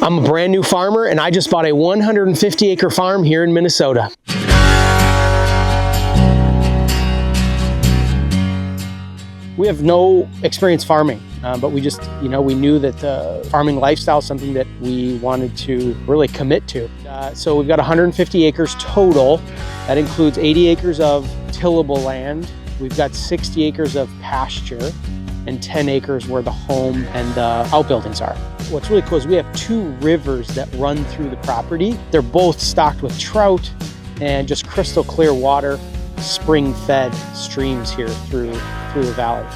I'm a brand new farmer and I just bought a 150 acre farm here in Minnesota. We have no experience farming, but we just, we knew that the farming lifestyle is something that we wanted to really commit to. So we've got 150 acres total. That includes 80 acres of tillable land. We've got 60 acres of pasture and 10 acres where the home and the outbuildings are. What's really cool is we have 2 rivers that run through the property. They're both stocked with trout and just crystal clear water, spring-fed streams here through the valley.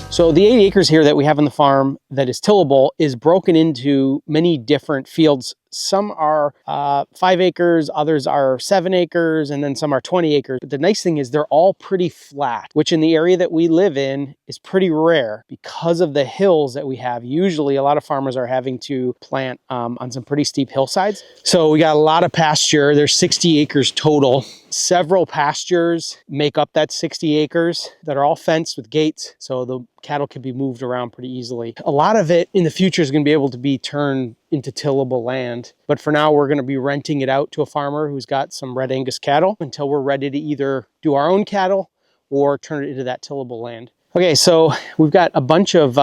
So the 80 acres here that we have on the farm that is tillable is broken into many different fields. Some are 5 acres, others are 7 acres, and then some are 20 acres. But the nice thing is they're all pretty flat, which in the area that we live in is pretty rare because of the hills that we have. Usually a lot of farmers are having to plant on some pretty steep hillsides. So we got a lot of pasture. There's 60 acres total. Several pastures make up that 60 acres that are all fenced with gates, so the cattle can be moved around pretty easily. A lot of it in the future is going to be able to be turned into tillable land, but for now we're going to be renting it out to a farmer who's got some red Angus cattle until we're ready to either do our own cattle or turn it into that tillable land. Okay, so we've got a bunch of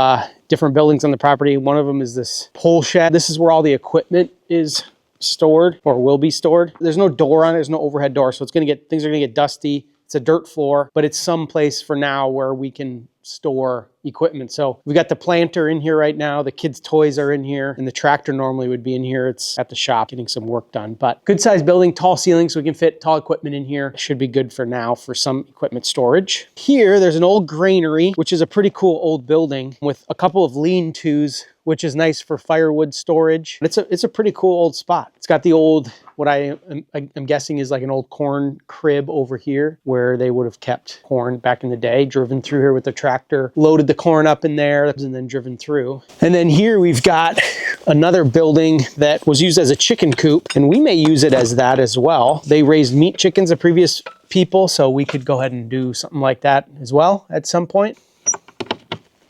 different buildings on the property. One of them is this pole shed. This is where all the equipment is stored or will be stored. There's no door on it, there's no overhead door, so things are gonna get dusty. It's a dirt floor, but it's some place for now where we can store equipment. So we got the planter in here right now, the kids' toys are in here, and the tractor normally would be in here. It's at the shop getting some work done. But good sized building, tall ceilings, so we can fit tall equipment in here. Should be good for now for some equipment storage. Here, there's an old granary, which is a pretty cool old building with a couple of lean-tos, which is nice for firewood storage. It's a pretty cool old spot. It's got the old, what I'm guessing is like an old corn crib over here where they would have kept corn back in the day, driven through here with the tractor, loaded the corn up in there and then driven through. And then here we've got another building that was used as a chicken coop, and we may use it as that as well. They raised meat chickens, the previous people, so we could go ahead and do something like that as well at some point.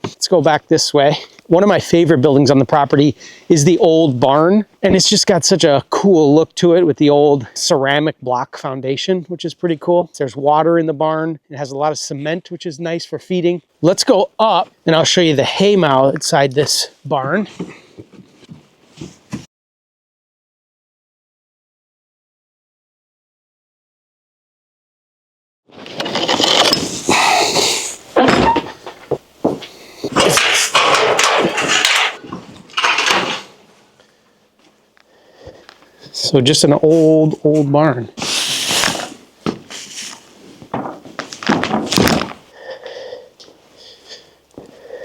Let's go back this way. One of my favorite buildings on the property is the old barn, and it's just got such a cool look to it with the old ceramic block foundation, which is pretty cool. There's water in the barn. It has a lot of cement, which is nice for feeding. Let's go up and I'll show you the hay mow inside this barn. So just an old barn.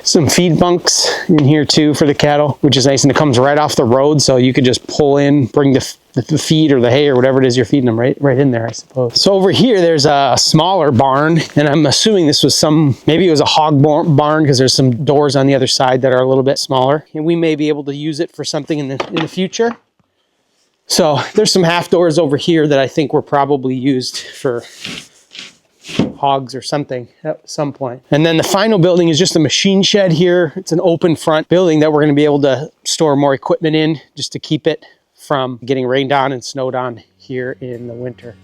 Some feed bunks in here too for the cattle, which is nice, and it comes right off the road, so you could just pull in, bring the feed or the hay or whatever it is you're feeding them right in there, I suppose. So over here there's a smaller barn, and I'm assuming this was maybe it was a hog barn because there's some doors on the other side that are a little bit smaller, and we may be able to use it for something in the future. So there's some half doors over here that I think were probably used for hogs or something at some point. And then the final building is just a machine shed here. It's an open front building that we're going to be able to store more equipment in just to keep it from getting rained on and snowed on here in the winter.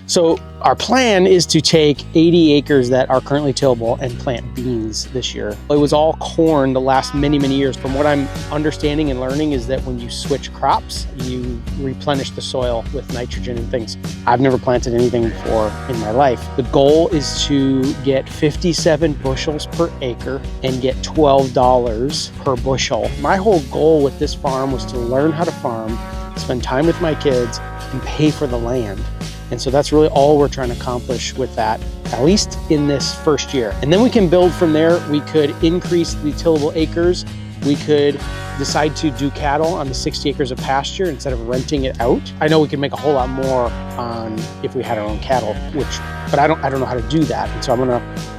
So our plan is to take 80 acres that are currently tillable and plant beans this year. It was all corn the last many years. From what I'm understanding and learning is that when you switch crops, you replenish the soil with nitrogen and things. I've never planted anything before in my life. The goal is to get 57 bushels per acre and get $12 per bushel. My whole goal with this farm was to learn how to farm, spend time with my kids, and pay for the land. And so that's really all we're trying to accomplish with that, at least in this first year. And then we can build from there. We could increase the tillable acres. We could decide to do cattle on the 60 acres of pasture instead of renting it out. I know we could make a whole lot more on if we had our own cattle, but I don't know how to do that. And so I'm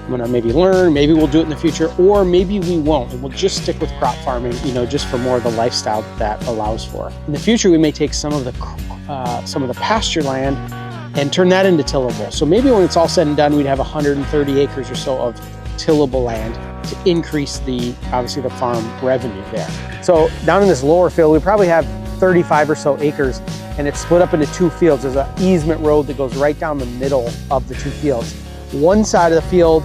gonna maybe learn, maybe we'll do it in the future, or maybe we won't, and we'll just stick with crop farming, just for more of the lifestyle that allows for. In the future, we may take some of the pasture land and turn that into tillable. So maybe when it's all said and done, we'd have 130 acres or so of tillable land to increase obviously the farm revenue there. So down in this lower field, we probably have 35 or so acres, and it's split up into 2 fields. There's an easement road that goes right down the middle of the 2 fields. One side of the field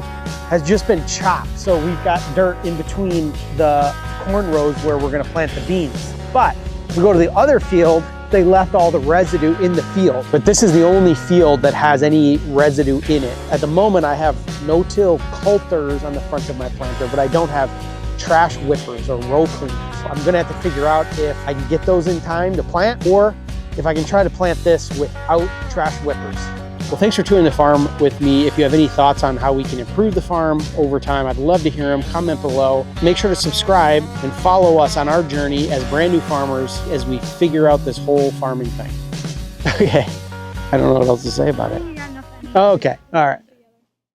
has just been chopped, so we've got dirt in between the corn rows where we're gonna plant the beans. But if we go to the other field, they left all the residue in the field. But this is the only field that has any residue in it. At the moment, I have no-till coulters on the front of my planter, but I don't have trash whippers or row cleaners. So I'm gonna have to figure out if I can get those in time to plant, or if I can try to plant this without trash whippers. Well, thanks for touring the farm with me. If you have any thoughts on how we can improve the farm over time, I'd love to hear them. Comment below. Make sure to subscribe and follow us on our journey as brand new farmers as we figure out this whole farming thing. Okay, I don't know what else to say about it. Okay, all right.